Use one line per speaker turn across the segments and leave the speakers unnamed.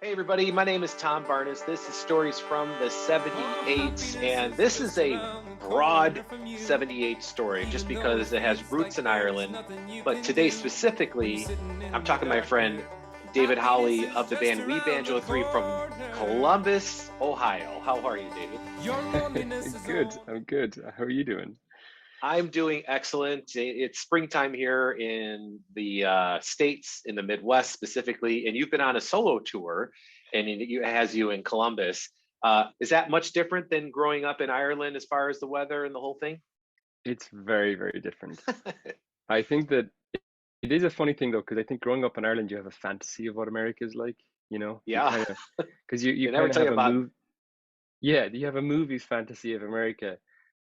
Hey everybody, my name is Tom Barnes. This is Stories from the 78, and this is a broad 78 story just because it has roots in Ireland. But today specifically, I'm talking to my friend David Howley of the band We Banjo 3 from Columbus, Ohio. How are you, David?
Good. I'm good. How are you doing?
I'm doing excellent. It's springtime here in the States, in the Midwest specifically, and you've been on a solo tour, and it has you in Columbus. Is that much different than growing up in Ireland as far as the weather and the whole thing?
It's very, very different. I think that it is a funny thing though, because I think growing up in Ireland, you have a fantasy of what America is like. You
Yeah,
kind of, because you
they never
kind of
tell you
have a
about.
move. Yeah, you have a movie's fantasy of America,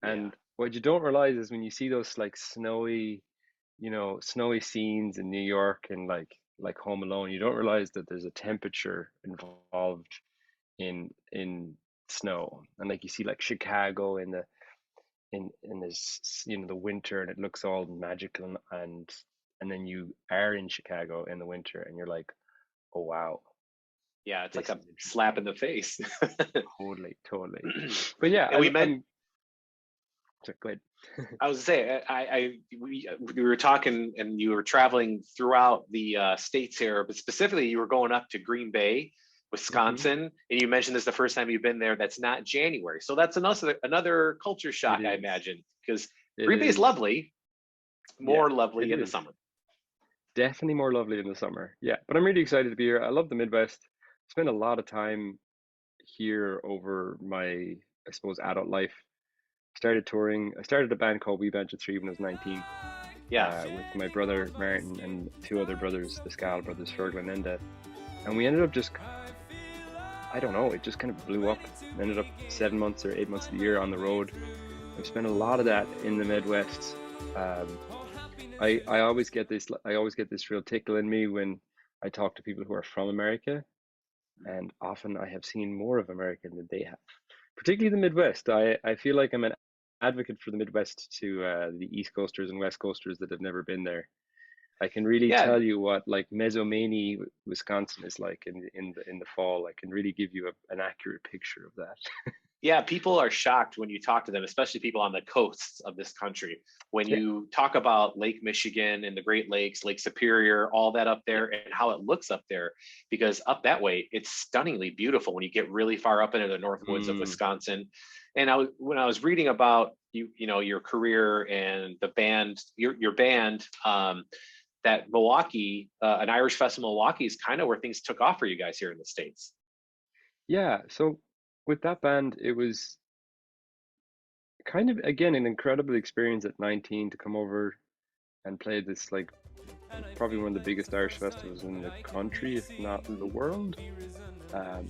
Yeah,
and what you don't realize is when you see those like snowy, snowy scenes in New York and like Home Alone, you don't realize that there's a temperature involved in snow, and like you see like Chicago in this the winter, and it looks all magical, and then you are in Chicago in the winter and you're like, oh wow,
yeah, it's like
this
a
is interesting.
slap in the face.
Totally. But yeah,
And we met.
I'm sorry, go ahead.
I was to say, we were talking, and you were traveling throughout the states here, but specifically, you were going up to Green Bay,
Hmm.
Wisconsin, and you mentioned this the first time you've been there. That's not January, so that's another culture
It
shock, I
is.
imagine, because
It
Green Bay is
is.
lovely,
Yeah,
more
it
lovely in the
is.
summer.
Definitely more lovely in the summer. Yeah, but I'm really excited to be here. I love the Midwest. Spent a lot of time here over my, I suppose, adult life. Started touring. I started a band called We Banjo 3 when I was 19,
Yeah,
with my brother Martin and two other brothers, the Scal brothers, Fergal and Enda. And we ended up just, I don't know, it just kind of blew up. Ended up 7 months or 8 months of the year on the road. I've spent a lot of that in the Midwest. Um, I always get this real tickle in me when I talk to people who are from America, and often I have seen more of America than they have, particularly the Midwest. I feel like I'm an advocate for the Midwest to the East Coasters and West Coasters that have never been there. I can really
yeah,
tell you what like Mezomanie, Wisconsin is like in the fall. I can really give you an accurate picture of that.
yeah, people are shocked when you talk to them, especially people on the coasts of this country. When
Yeah,
you talk about Lake Michigan and the Great Lakes, Lake Superior, all that up
yeah.
there, and how it looks up there, because up that way, it's stunningly beautiful when you get really far up into the north woods of
Mm,
Wisconsin. And when I was reading about your career and the band, your band, that Milwaukee, an Irish festival, Milwaukee is kind of where things took off for you guys here in the States.
yeah. So with that band, it was kind of again an incredible experience at 19 to come over and play this like probably one of the biggest Irish festivals in the country, if not the world. Um,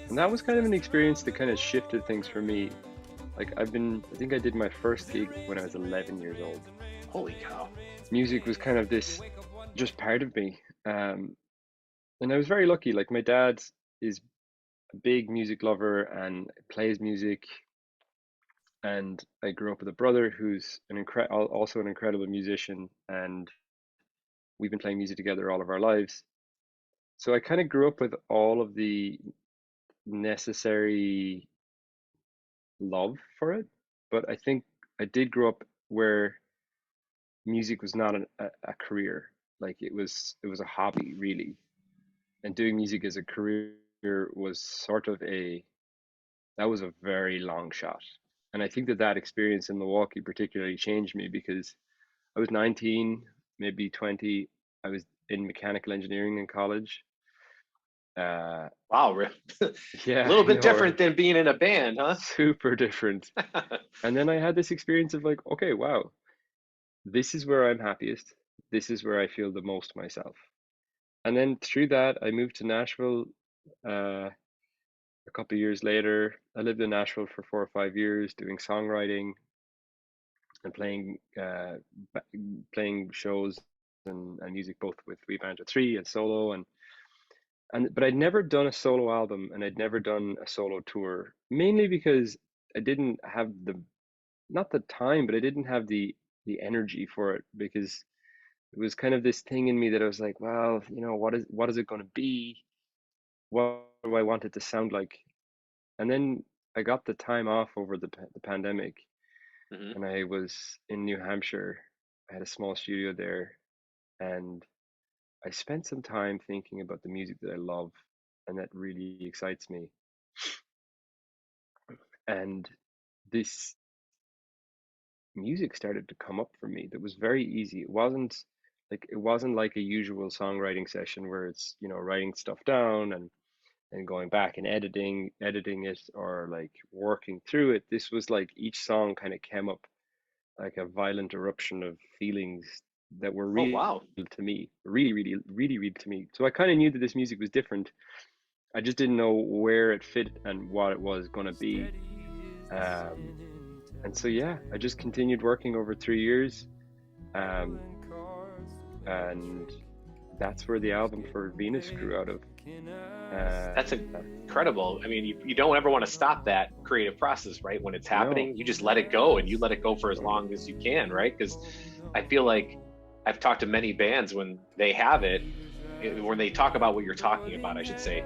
and that was kind of an experience that kind of shifted things for me. Like I think I did my first gig when I was 11 years old.
Holy cow!
Music was kind of this just part of me. Um, and I was very lucky. Like my dad is a big music lover and plays music. And I grew up with a brother who's also an incredible musician, and we've been playing music together all of our lives. So I kind of grew up with all of the necessary love for it, but I think I did grow up where music was not a career. Like it was a hobby really, and doing music as a career was sort of a that was a very long shot. And I think that that experience in Milwaukee particularly changed me because I was 19, maybe 20. I was in mechanical engineering in college. Uh,
Wow, a
yeah,
little
I
bit
know,
different than being in a band, huh?
super different. And then I had this experience of like, okay, wow, this is where I'm happiest. This is where I feel the most myself. And then through that, I moved to Nashville uh, a couple of years later. I lived in Nashville for 4 or 5 years doing songwriting and playing shows and music both with We Banjo 3 and solo and but I'd never done a solo album and I'd never done a solo tour, mainly because I didn't have the not the time, but I didn't have the energy for it because it was kind of this thing in me that I was like, well, what is it going to be? what do I want it to sound like? And then I got the time off over the pandemic,
Hmm.
and I was in New Hampshire. I had a small studio there, and I spent some time thinking about the music that I love and that really excites me. And this music started to come up for me that was very easy. It wasn't like a usual songwriting session where it's, writing stuff down and going back and editing it or like working through it. This was like each song kind of came up like a violent eruption of feelings that were
Oh,
real
wow.
to me, really, really, really real to me. So I kind of knew that this music was different. I just didn't know where it fit and what it was going to be. Um, and so, yeah, I just continued working over 3 years. Um, and that's where the album for Venus grew out of.
That's
Uh,
incredible. I mean, you don't ever want to stop that creative process, right? When it's
no,
happening, you just let it go and you let it go for as long as you can, right? Because I feel like I've talked to many bands when they have it, when they talk about what you're talking about, I should say,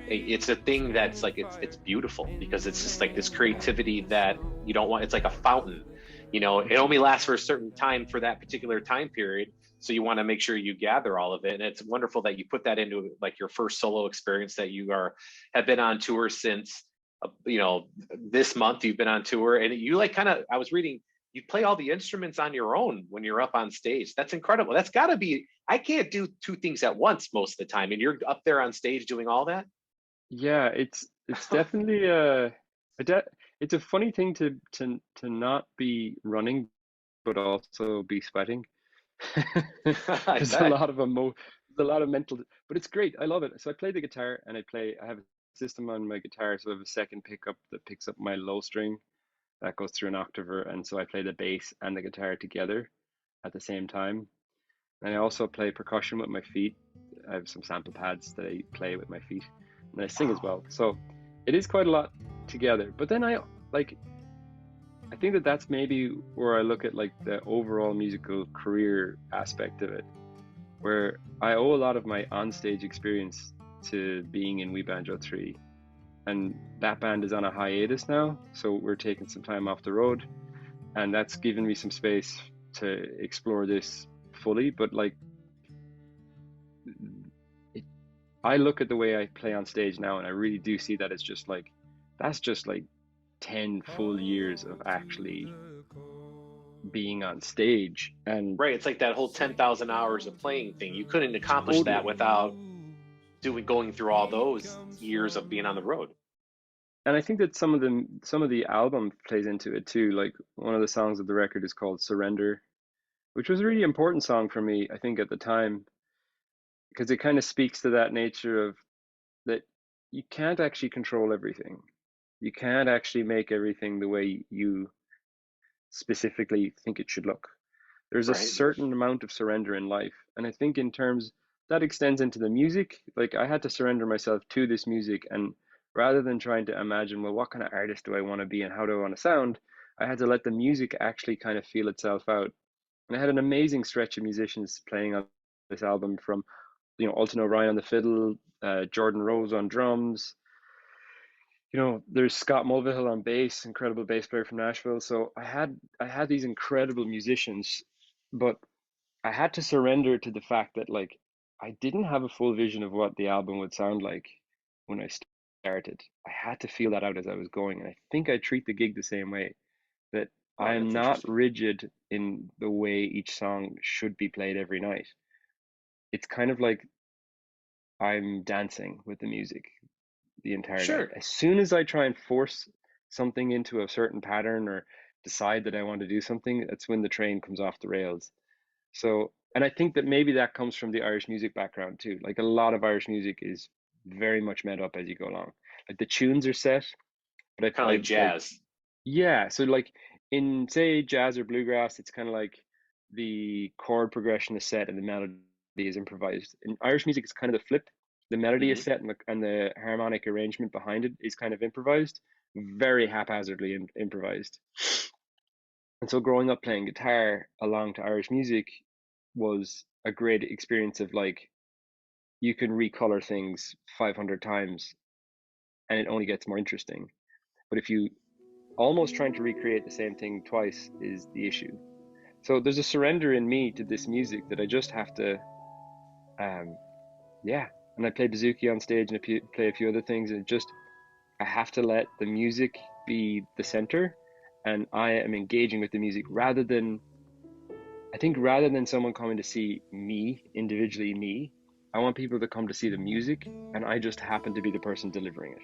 it's a thing that's like it's beautiful because it's just like this creativity that you don't want. It's like a fountain, it only lasts for a certain time for that particular time period, so you want to make sure you gather all of it. And it's wonderful that you put that into like your first solo experience, that you are have been on tour since this month you've been on tour, and you like kind of, I was reading, you play all the instruments on your own when you're up on stage. That's incredible. That's got to be, I can't do two things at once most of the time, and you're up there on stage doing all that.
yeah, it's definitely it's a funny thing to not be running but also be sweating.
I
There's a
bet.
lot of there's a lot of mental, but it's great. I love it. So I play the guitar and I have a system on my guitar, so I have a second pickup that picks up my low string that goes through an octaver, and so I play the bass and the guitar together at the same time. And I also play percussion with my feet. I have some sample pads that I play with my feet, and I sing as
Wow.
well. So it is quite a lot together. But then like I think that that's maybe where I look at like the overall musical career aspect of it, where I owe a lot of my onstage experience to being in We Banjo 3. And that band is on a hiatus now, so we're taking some time off the road, and that's given me some space to explore this fully. But like, it, I look at the way I play on stage now, and I really do see that it's just like that's just like 10 full years of actually being on stage and
Right. It's like that whole 10,000 hours of playing thing. You couldn't accomplish that
totally.
without going through all those years of being on the road.
And I think that some of the album plays into it too. Like one of the songs of the record is called Surrender, which was a really important song for me, I think, at the time, because it kind of speaks to that nature of that you can't actually control everything. You can't actually make everything the way you specifically think it should look. There's a
Right.
certain amount of surrender in life. And I think in terms that extends into the music, like I had to surrender myself to this music. And rather than trying to imagine, well, what kind of artist do I want to be and how do I want to sound, I had to let the music actually kind of feel itself out. And I had an amazing stretch of musicians playing on this album from, Alton O'Ryan on the fiddle, Jordan Rose on drums. There's Scott Mulvihill on bass, incredible bass player from Nashville. So I had these incredible musicians, but I had to surrender to the fact that like I didn't have a full vision of what the album would sound like when I started. I had to feel that out as I was going, and I think I treat the gig the same way. That
Oh,
I am
that's
not
interesting.
rigid in the way each song should be played every night. It's kind of like I'm dancing with the music the entire night.
Sure.
As soon as I try and force something into a certain pattern or decide that I want to do something, that's when the train comes off the rails. So, and I think that maybe that comes from the Irish music background too. Like a lot of Irish music is very much made up as you go along. Like the tunes are set, but
Kind of
I
like
like,
jazz.
yeah. So like in say jazz or bluegrass, it's kind of like the chord progression is set and the melody is improvised. In Irish music, it's kind of the flip. The melody is
Hmm.
set and the harmonic arrangement behind it is kind of improvised, very haphazardly improvised. And so growing up playing guitar along to Irish music was a great experience of like you can recolor things 500 times and it only gets more interesting. But if you almost trying to recreate the same thing twice is the issue. So there's a surrender in me to this music that I just have to, um, yeah. And I play bouzouki on stage and I play a few other things, and I have to let the music be the center, and I am engaging with the music rather than someone coming to see me individually, I want people to come to see the music, and I just happen to be the person delivering it.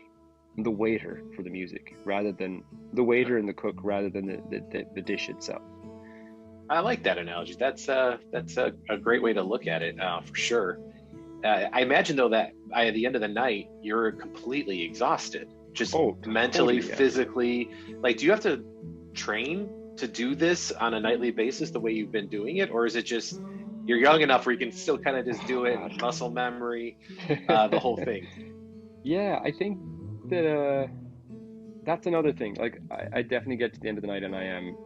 I'm the waiter for the music, rather than the waiter and the cook, rather than the dish itself.
I like that analogy. That's a great way to look at it, for sure. I imagine though that by the end of the night, you're completely exhausted, just
Oh,
mentally,
totally, yeah.
physically. Like, do you have to train to do this on a nightly basis the way you've been doing it, or is it just you're young enough where you can still kind of just
Oh
do it,
God.
muscle memory, the whole thing?
Yeah, I think that that's another thing. Like I definitely get to the end of the night and I am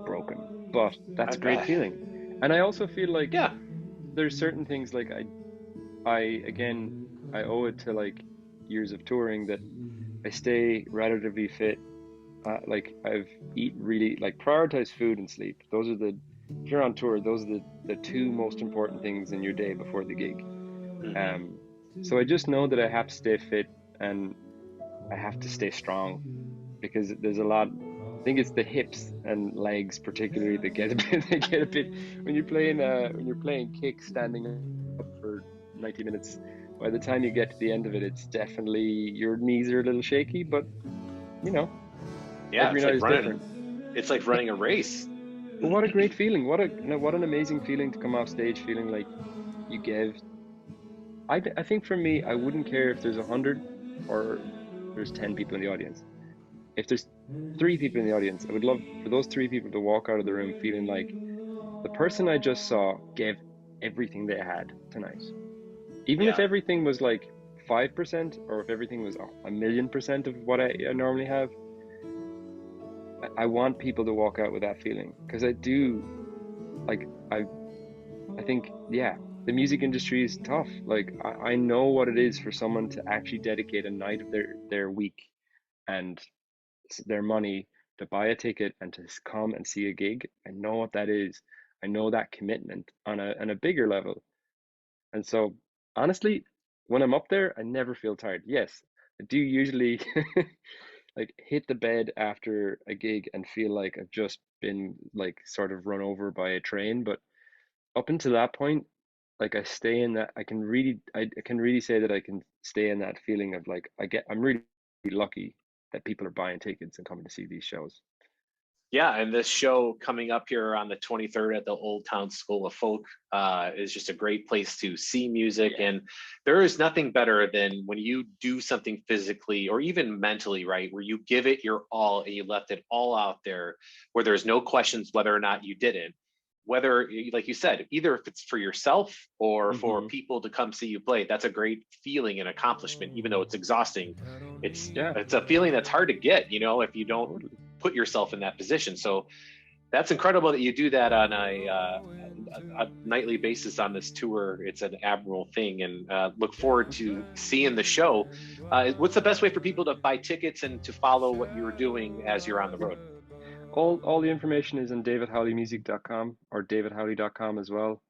broken, but
I
that's a great
bet.
feeling. And I also feel like
Yeah.
there's certain things like again I owe it to like years of touring that I stay relatively fit. Like I've eat really like prioritize food and sleep. Those are if you're on tour, those are the two most important things in your day before the gig.
Hmm.
Um, so I just know that I have to stay fit and I have to stay strong because there's a lot. I think it's the hips and legs particularly that get a bit. They get a bit when you're playing kick standing up for 90 minutes. By the time you get to the end of it, it's definitely your knees are a little shaky. But you know,
Yeah,
every
it's
night
like
is different.
running. It's like running a race.
But what a great feeling! What an amazing feeling to come off stage feeling like you gave. I think for me, I wouldn't care if there's 100 or there's 10 people in the audience. If there's three people in the audience, I would love for those three people to walk out of the room feeling like the person I just saw gave everything they had tonight. Even if
Yeah.
everything was like 5%, or if everything was a million percent of what I normally have, I want people to walk out with that feeling because I do like I think yeah, the music industry is tough. Like I know what it is for someone to actually dedicate a night of their week and their money to buy a ticket and to come and see a gig. I know what that is. I know that commitment on a bigger level. And so honestly, when I'm up there, I never feel tired. Yes, I do usually like hit the bed after a gig and feel like I've just been like sort of run over by a train, but up until that point, like I stay in that I can really say that I can stay in that feeling of like I'm really lucky that people are buying tickets and coming to see these shows.
Yeah, and this show coming up here on the 23rd at the Old Town School of Folk is just a great place to see music.
Yeah.
And there is nothing better than when you do something physically or even mentally, right, where you give it your all and you left it all out there, where there's no questions whether or not you did it. Whether, like you said, either if it's for yourself or for
Hmm.
people to come see you play, that's a great feeling and accomplishment, even though it's exhausting. It's
Yeah,
it's a feeling that's hard to get, if you don't
totally.
put yourself in that position. So that's incredible that you do that on a nightly basis on this tour. It's an admirable thing, and look forward to seeing the show. What's the best way for people to buy tickets and to follow what you're doing as you're on the road?
All the information is on davidhowleymusic.com or davidhowley.com as well.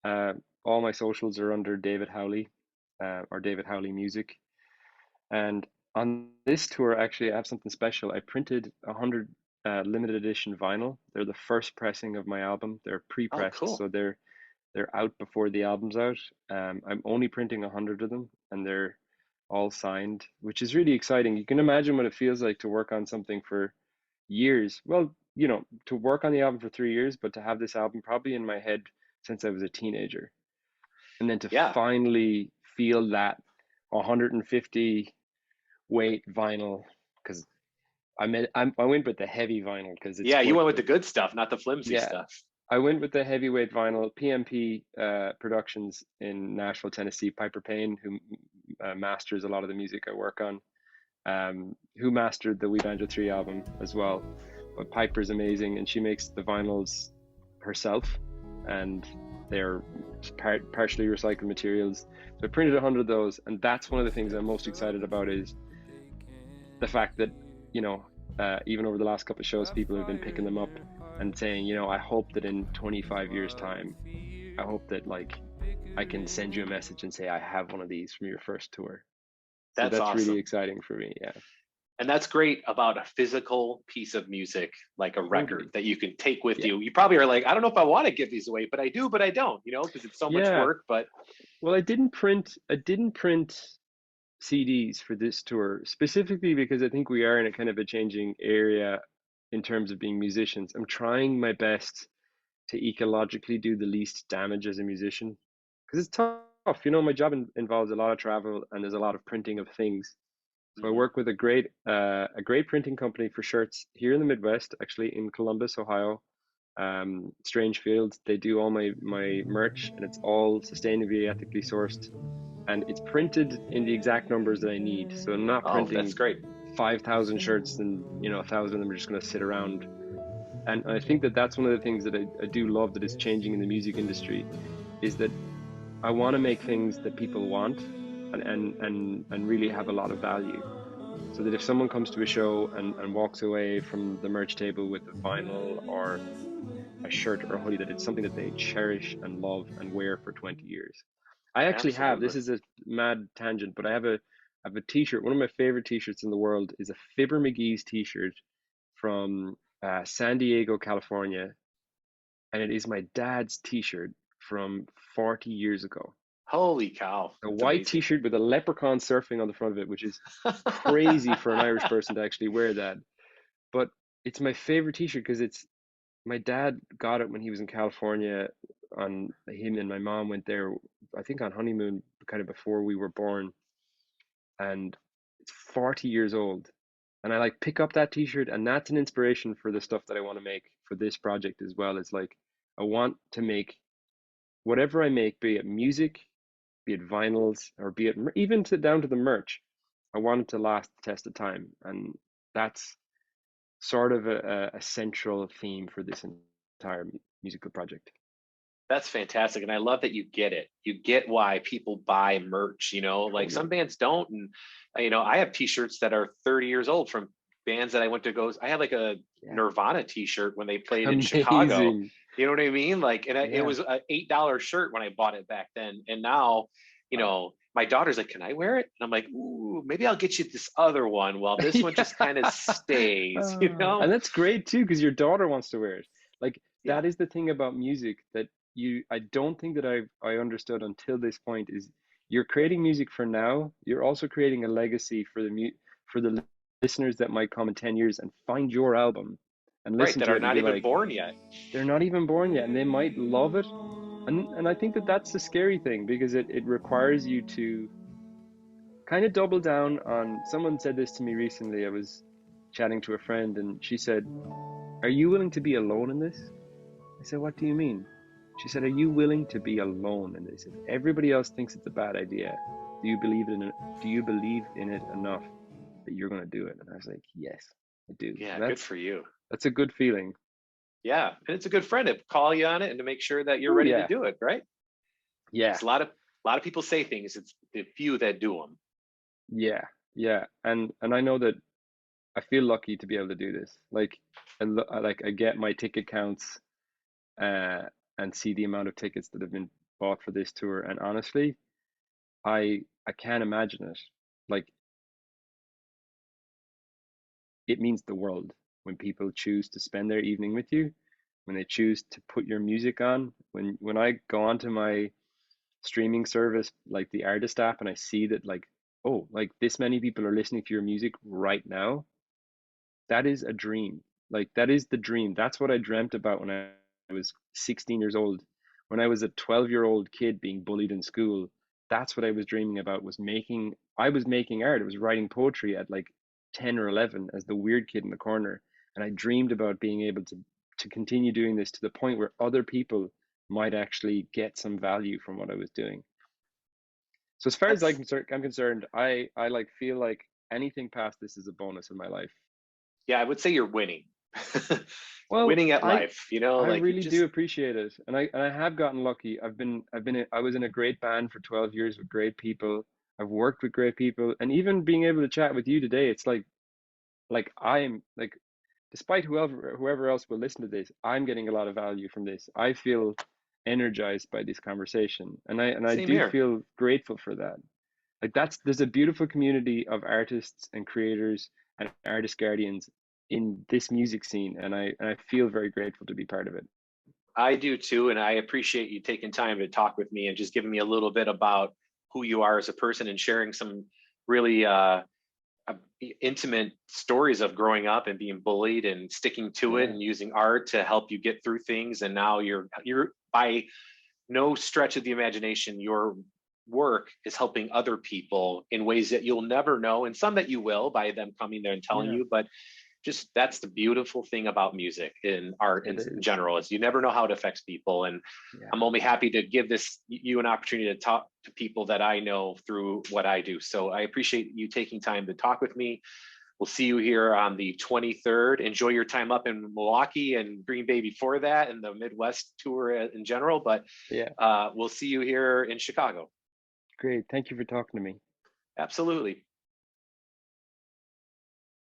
Uh, all my socials are under David Howley or David Howley Music. And on this tour, actually, I have something special. I printed 100 limited edition vinyl. They're the first pressing of my album. They're
Oh,
pre-pressed,
cool.
so they're out before the album's out. I'm only printing 100 of them, and they're all signed, which is really exciting. You can imagine what it feels like to work on something for years. Well, to work on the album for 3 years, but to have this album probably in my head since I was a teenager, and then to
Yeah.
finally feel that 150 weight vinyl because I went with the heavy vinyl because it's
Yeah, you
worth
went with the
the
good stuff, not the flimsy
yeah.
stuff.
I went with the heavyweight vinyl. PMP Productions in Nashville, Tennessee. Piper Payne, who masters a lot of the music I work on, who mastered the We Banjo 3 album as well. But Piper's amazing, and she makes the vinyls herself, and They're partially recycled materials. So I printed 100 of those, and that's one of the things I'm most excited about is the fact that, you know, even over the last couple of shows, people have been picking them up and saying, you know, I hope that in 25 years' time, I hope that like I can send you a message and say I have one of these from your first tour. So
That's
that's really
awesome.
exciting for me. Yeah,
And that's great about a physical piece of music, like a record
totally.
that you can take with
Yeah,
you. You probably are like, I don't know if I want to give these away, but I do, but I don't, you know, because it's so much
yeah.
work. But
Well, I didn't print CDs for this tour specifically because I think we are in a kind of a changing area in terms of being musicians. I'm trying my best to ecologically do the least damage as a musician because it's tough. You know, my job involves a lot of travel and there's a lot of printing of things. So I
mhm.
work with a great printing company for shirts here in the Midwest, actually in Columbus, Ohio. Strange Fields. They do all my merch, and it's all sustainably, ethically sourced, and it's printed in the exact numbers that I need. So I'm not
Oh, that's
printing
great.
5,000 shirts and you know 1,000 of them are just going to sit around. And I think that that's one of the things that I do love that is changing in the music industry is that I want to make things that people want and really have a lot of value. So that if someone comes to a show and walks away from the merch table with a vinyl or a shirt or a hoodie, that it's something that they cherish and love and wear for 20 years. I actually have, this
Absolutely.
is a mad tangent, but I have a t-shirt. One of my favorite t-shirts in the world is a Fibber McGee's t-shirt from San Diego, California, and it is my dad's t-shirt from 40 years ago.
Holy cow.
A
That's
white
amazing.
t-shirt with a leprechaun surfing on the front of it, which is crazy for an Irish person to actually wear that. But it's my favorite t-shirt because it's my dad got it when he was in California. On him and my mom went there, I think on honeymoon, kind of before we were born, and it's 40 years old. And I like pick up that t-shirt, and that's an inspiration for the stuff that I want to make for this project as well. It's like I want to make whatever I make, be it music, be it vinyls, or be it even to down to the merch. I want it to last the test of time, and that's sort of a central theme for this entire musical project.
That's fantastic. And I love that you get it. You get why people buy merch, you know, like some
Totally.
bands don't. And, you know, I have t-shirts that are 30 years old from bands that I went to go. I had like a
Yeah.
Nirvana t-shirt when they played in Chicago.
Amazing.
You know what I mean? Like, and it
Yeah.
was an $8 shirt when I bought it back then. And now, you
Wow.
know, my daughter's like, can I wear it? And I'm like, ooh, maybe I'll get you this other one while this one
Yeah.
just kind of stays, you know?
And that's great too, because your daughter wants to wear it. Like
Yeah.
that is the thing about music that I don't think that I understood until this point is you're creating music for now. You're also creating a legacy for for the listeners that might come in 10 years and find your album and
Right.
listen
That
to
are
it and
not
be
even
like,
born yet.
they're not even born yet and they might love it. And I think that that's the scary thing because it requires you to kind of double down on. Someone said this to me recently. I was chatting to a friend and she said, "Are you willing to be alone in this?" I said, "What do you mean?" She said, "Are you willing to be alone in this? If everybody else thinks it's a bad idea, do you believe in it? Do you believe in it enough that you're going to do it?" And I was like, "Yes, I do." So
Yeah. Good
that's
for you.
that's a good feeling.
Yeah, and it's a good friend to call you on it and to make sure that you're
Oh
ready to
yeah,
do it, right?
yeah,
Because a lot of people say things. It's the few that do them.
yeah, yeah. And I know that I feel lucky to be able to do this. Like, like I get my ticket counts uh, and see the amount of tickets that have been bought for this tour. And honestly, I can't imagine it. Like, it means the world when people choose to spend their evening with you, when they choose to put your music on. When I go onto my streaming service like the artist app and I see that like, oh, like this many people are listening to your music right now, that is a dream. Like that is the dream. That's what I dreamt about when I was 16 years old. When I was a 12-year-old kid being bullied in school, that's what I was dreaming about was making I was making art. I was writing poetry at like 10 or 11 as the weird kid in the corner. And I dreamed about being able to continue doing this to the point where other people might actually get some value from what I was doing. So as far as
That's
I'm concerned, I like feel like anything past this is a bonus in my life.
yeah, I would say you're winning.
Well,
Winning at
I
life, you know,
I
like you
really do
just
appreciate it, and I have gotten lucky. I was in a great band for 12 years with great people. I've worked with great people, and even being able to chat with you today, it's like I'm like, despite whoever else will listen to this, I'm getting a lot of value from this. I feel energized by this conversation, and I
same
do
here.
feel grateful for that. Like there's a beautiful community of artists and creators and artist guardians in this music scene, and I feel very grateful to be part of it.
I do too, and I appreciate you taking time to talk with me and just giving me a little bit about who you are as a person and sharing some really uh, intimate stories of growing up and being bullied and sticking to it
Yeah,
and using art to help you get through things. And now you're by no stretch of the imagination, your work is helping other people in ways that you'll never know, and some that you will by them coming there and telling
yeah,
you. But just that's the beautiful thing about music and art
it
in
is.
general, is you never know how it affects people. And
Yeah,
I'm only happy to give this you an opportunity to talk to people that I know through what I do. So I appreciate you taking time to talk with me. We'll see you here on the 23rd. Enjoy your time up in Milwaukee and Green Bay before that, and the Midwest tour in general. But
yeah.
we'll see you here in Chicago.
Great. Thank you for talking to me.
Absolutely.